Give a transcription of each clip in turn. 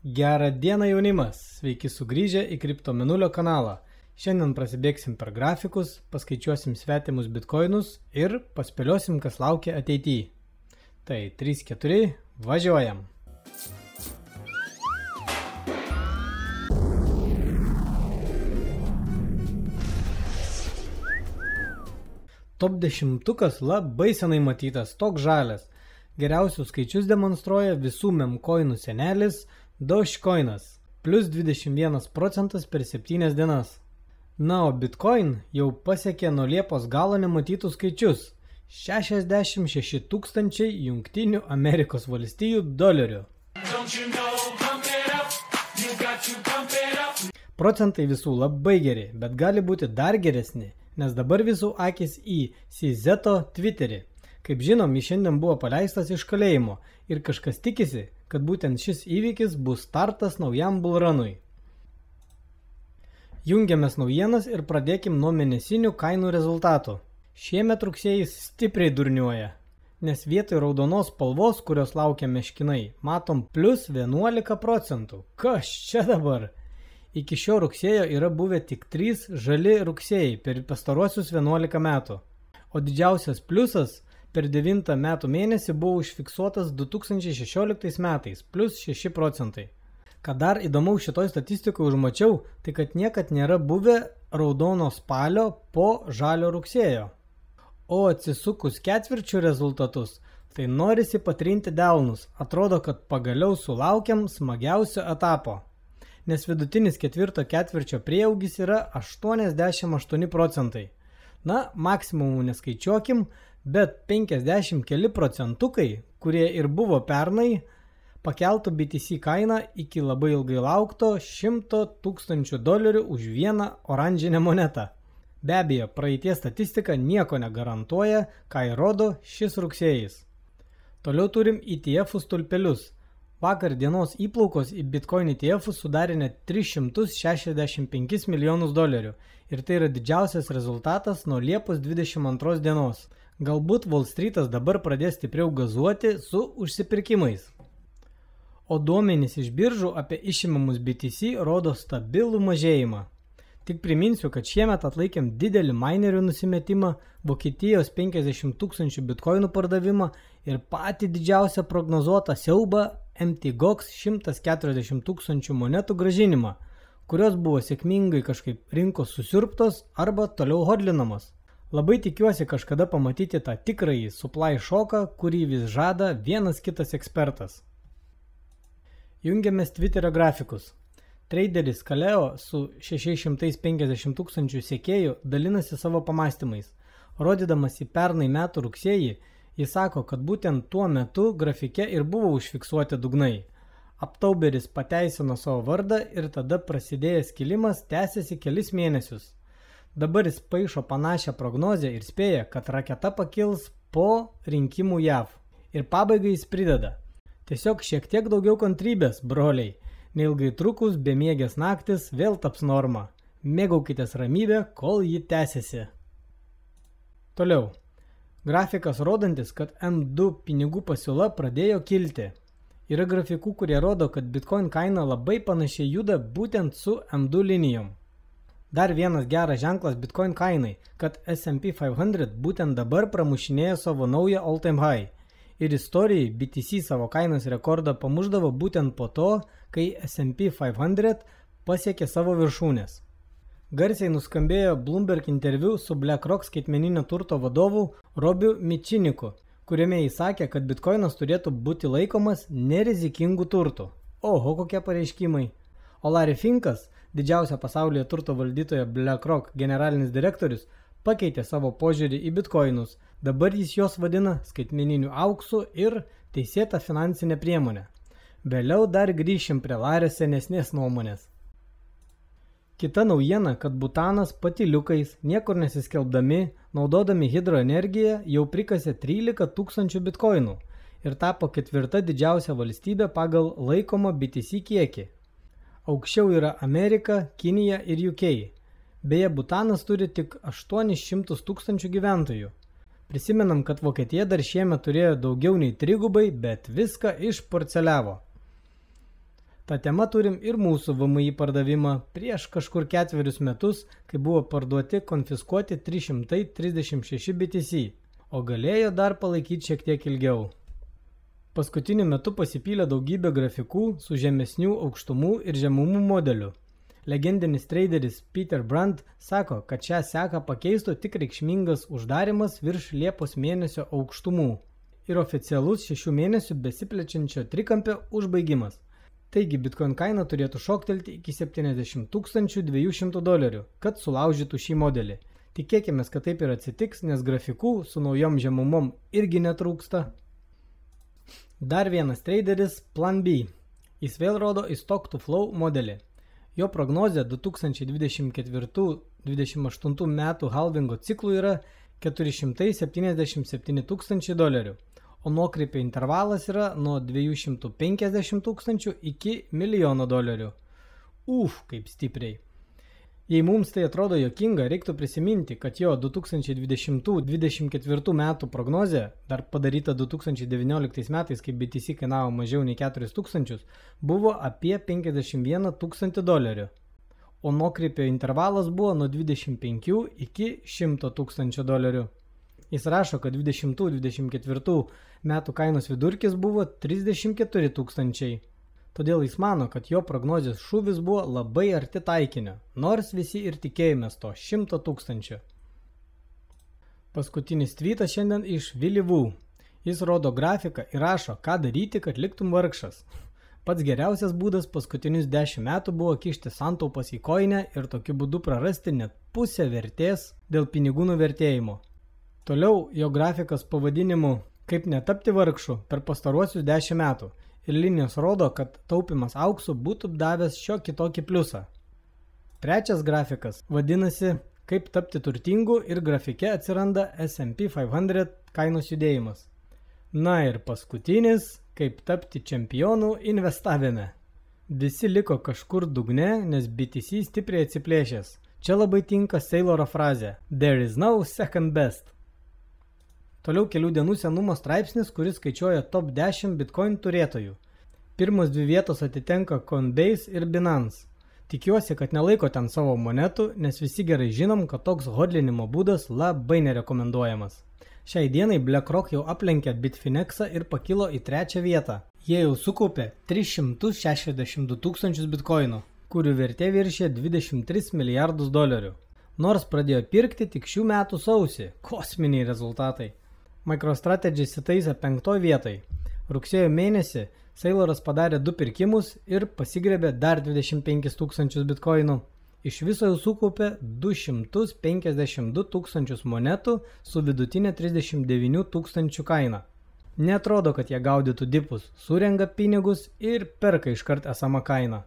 Gerą dieną jaunimas, sveiki sugrįžę į Kripto Mėnulio kanalą. Šiandien prasibėgsim per grafikus, paskaičiuosim svetimus bitkoinus ir paspėliosim, kas laukia ateityje. Tai 3-4, važiuojam. Top 10 labai senai matytas, toks žalias. Geriausius skaičius demonstruoja visų memcoinų senelis Dogecoinas, plus 21% per 7 dienas. Na, o Bitcoin jau pasiekė nuo Liepos galo nematytus skaičius – 66 000 Jungtinių Amerikos valstijų dolerių. Procentai visų labai geri, bet gali būti dar geresni, nes dabar visų akis į CZ'o Twitterį. Kaip žinom, jis šiandien buvo paleistas iš kalėjimo ir kažkas tikisi, kad būtent šis įvykis bus startas naujam bullrunui. Jungiamės naujienas ir pradėkim nuo mėnesinių kainų rezultatų. Šiemet rugsėjis stipriai durniuoja, nes vietoj raudonos spalvos, kurios laukia meškinai, matom plus 11%. Kas čia dabar? Iki šio rugsėjo yra buvę tik 3 žali rugsėjai per pastaruosius 11 metų, o didžiausias pliusas per 9 metų mėnesį buvo užfiksuotas 2016 metais, plus 6%. Ką dar įdomaus šitoj statistikoje užmačiau, tai kad niekad nėra buvę raudono spalio po žalio rugsėjo. O atsisukus ketvirčių rezultatus, tai norisi patrinti delnus. Atrodo, kad pagaliau sulaukiam smagiausio etapo. Nes vidutinis ketvirto ketvirčio prieaugis yra 88%. Na, maksimumų neskaičiuokim, bet 50 keli procentukai, kurie ir buvo pernai, pakeltų BTC kainą iki labai ilgai laukto $100 000 už vieną oranžinę monetą. Be abejo, praeities statistika nieko negarantuoja, ką įrodo šis rugsėjis. Toliau turim ETF stulpelius. Vakar dienos įplaukos į Bitcoin ETF sudarė net $365 milijonus ir tai yra didžiausias rezultatas nuo Liepos 22 dienos. Galbūt Wall Streetas dabar pradės stipriau gazuoti su užsipirkimais. O duomenys iš biržų apie išimamus BTC rodo stabilų mažėjimą. Tik priminsiu, kad šiemet atlaikėm didelį minerių nusimetimą, Vokietijos 50 000 bitkoinų pardavimą ir patį didžiausią prognozuotą siaubą MTGOX 140 000 monetų gražinimą, kurios buvo sėkmingai kažkaip rinkos susiurbtos arba toliau hodlinamos. Labai tikiuosi kažkada pamatyti tą tikrąjį supply šoką, kurį vis žada vienas kitas ekspertas. Jungiamės Twitterio grafikus. Traderis Kaleo su 650 000 sekėjų dalinasi savo pamastymais. Rodydamas į pernai metų rugsėjį, jis sako, kad būtent tuo metu grafike ir buvo užfiksuoti dugnai. Aptauberis pateisino savo vardą ir tada prasidėjęs kilimas tęsiasi kelis mėnesius. Dabar jis paišo panašią prognozę ir spėja, kad raketa pakils po rinkimų JAV. Ir pabaigai jis prideda. Tiesiog šiek tiek daugiau kantrybės, broliai. Neilgai trukus bemiegės naktis vėl taps norma. Mėgaukitės ramybę, kol ji tęsiasi. Toliau. Grafikas rodantis, kad M2 pinigų pasiūla pradėjo kilti. Yra grafikų, kurie rodo, kad Bitcoin kaina labai panašiai juda būtent su M2 linijom. Dar vienas geras ženklas Bitcoin kainai, kad S&P 500 būtent dabar pramušinėja savo naują all-time high. Ir istorijai BTC savo kainos rekordą pamušdavo būtent po to, kai S&P 500 pasiekė savo viršūnės. Garsiai nuskambėjo Bloomberg interviu su BlackRock skaitmeninio turto vadovu Robiu Mičiniku, kuriame jis sakė, kad Bitcoinas turėtų būti laikomas nerizikingų turtų. Oho, kokie pareiškimai. O Larry Finkas, didžiausia pasaulyje turto valdytoja BlackRock generalinis direktorius, pakeitė savo požiūrį į bitkoinus. Dabar jis jos vadina skaitmeniniu auksu ir teisėta finansinė priemonė. Vėliau dar grįšim prie Larės senesnės nuomonės. Kita naujiena, kad Butanas patyliukais, niekur nesiskelbdami, naudodami hidroenergiją, jau prikasė 13 000 bitkoinų ir tapo 4. didžiausia valstybė pagal laikomą BTC kiekį. Aukščiau yra Amerika, Kinija ir UK. Beje, Butanas turi tik 800 000 gyventojų. Prisimenam, kad Vokietija dar šiemet turėjo daugiau nei 3 gubai, bet viską išporceliavo. Ta tema turim ir mūsų VMI pardavimą prieš kažkur 4 metus, kai buvo parduoti konfiskuoti 336 BTC, o galėjo dar palaikyti šiek tiek ilgiau. Paskutiniu metu pasipylė daugybė grafikų su žemesnių aukštumų ir žemumų modelių. Legendinis traderis Peter Brandt sako, kad šią seką pakeistų tik reikšmingas uždarimas virš Liepos mėnesio aukštumų ir oficialus 6 mėnesių besiplečiančio trikampio užbaigimas. Taigi Bitcoin kaina turėtų šoktelti iki $70 200, kad sulaužytų šį modelį. Tikėkime, kad taip ir atsitiks, nes grafikų su naujom žemumom irgi netrūksta. Dar vienas traderis Plan B. Jis vėl rodo į Stock to Flow modelį. Jo prognozė 2024-2028 metų halvingo ciklų yra $477 000, o nuokrypio intervalas yra nuo $250 000 iki $1 000 000. Kaip stipriai. Jei mums tai atrodo juokinga, reiktų prisiminti, kad jo 2020-2024 metų prognozė, dar padaryta 2019 metais, kai BTC kainavo mažiau nei $4,000, buvo apie $51 000, o nuokrypio intervalas buvo nuo 25 iki $100 000. Jis rašo, kad 2020-2024 metų kainos vidurkis buvo 34 000. Todėl jis mano, kad jo prognozės šūvis buvo labai arti taikinio, nors visi ir tikėjomės to 100 000. Paskutinis tweetas šiandien iš Willy Woo. Jis rodo grafiką ir rašo, ką daryti, kad liktum vargšas. Pats geriausias būdas paskutinius 10 metų buvo kišti santaupas į koinę ir tokiu būdu prarasti net pusę vertės dėl pinigų nuvertėjimo. Toliau jo grafikas pavadinimu Kaip netapti vargšu per pastaruosius 10 metų. Ir linijos rodo, kad taupimas auksu būtų davęs šiokį tokį pliusą. Trečias grafikas vadinasi Kaip tapti turtingu ir grafike atsiranda S&P 500 kainos judėjimas. Na ir paskutinis Kaip tapti čempionu investavime. Visi liko kažkur dugne, nes BTC stipriai atsiplėšęs. Čia labai tinka Sailoro frazė There is no second best. Toliau kelių dienų senumo straipsnis, kuris skaičiuoja top 10 Bitcoin turėtojų. Pirmos 2 vietos atitenka Coinbase ir Binance. Tikiuosi, kad nelaiko ten savo monetų, nes visi gerai žinom, kad toks hodlinimo būdas labai nerekomenduojamas. Šiai dienai BlackRock jau aplenkė Bitfinexą ir pakilo į 3 vietą. Jie jau sukaupė 362 000 bitcoinų, kurių vertė viršė $23 milijardus. Nors pradėjo pirkti tik šių metų sausį. Kosminiai rezultatai. MicroStrategy įsitaisė 5 vietai. Rugsėjo mėnesį Sailoras padarė 2 pirkimus ir pasigrebė dar 25 000 bitcoinų. Iš viso jau sukaupė 252 000 monetų su vidutinė 39 000 kaina. Netrodo, kad jie gaudytų dipus, surenga pinigus ir perka iškart esamą kainą.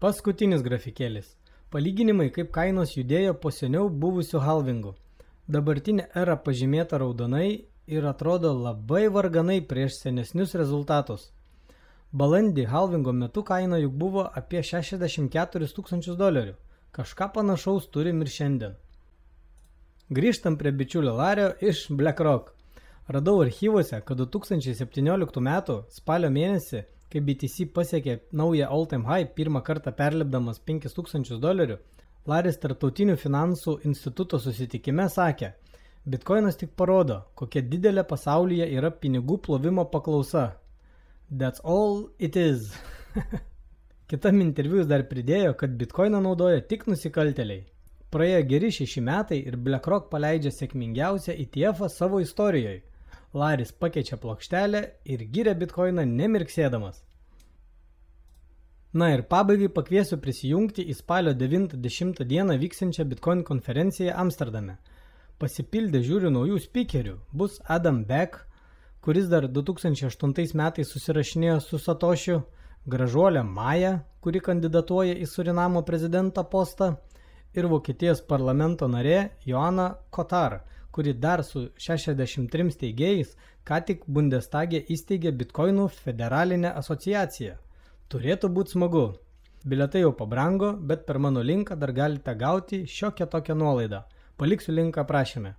Paskutinis grafikėlis. Palyginimai, kaip kainos judėjo po seniau buvusių halvingų. Dabartinė era pažymėta raudonai ir atrodo labai varganai prieš senesnius rezultatus. Balandį halvingo metu kaina juk buvo apie $64 000. Kažką panašaus turim ir šiandien. Grįžtam prie bičiulio Lario iš BlackRock. Radau archyvuose, kad 2017 metų spalio mėnesį, kai BTC pasiekė naują all-time high pirmą kartą perlipdamas $5,000, Laris Tarptautinių finansų instituto susitikime sakė, Bitcoinas tik parodo, kokia didelė pasaulyje yra pinigų plovimo paklausa. That's all it is. Kitam interviu jis dar pridėjo, kad Bitcoiną naudoja tik nusikaltėliai. Praėjo geri 6 metai ir BlackRock paleidžia sėkmingiausią ETF-ą savo istorijoje. Laris pakeičia plokštelę ir giria Bitcoiną nemirksėdamas. Na ir pabaigai pakviesiu prisijungti į spalio 9-10 dieną vyksiančią Bitcoin konferenciją Amsterdame. Pasipildė žiūriu naujų speakerių. Bus Adam Beck, kuris dar 2008 metais susirašinėjo su Satošiu, gražuolė Maja, kuri kandidatuoja į Surinamo prezidento postą, ir Vokietijos parlamento narė Joana Kotar, kuri dar su 63 steigėjais ką tik Bundestage įsteigė Bitcoinų federalinę asociaciją. Turėtų būti smagu. Biletai jau pabrango, bet per mano linką dar galite gauti šiokią tokią nuolaidą. Paliksiu linką aprašyme.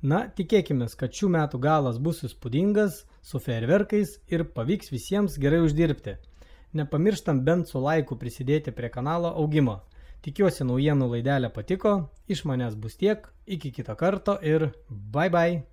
Na, tikėkime, kad šių metų galas bus įspūdingas, su fejerverkais ir pavyks visiems gerai uždirbti. Nepamirštam bent su laiku prisidėti prie kanalo augimo. Tikiuosi naujienų laidelė patiko, iš manęs bus tiek, iki kito karto ir bye bye.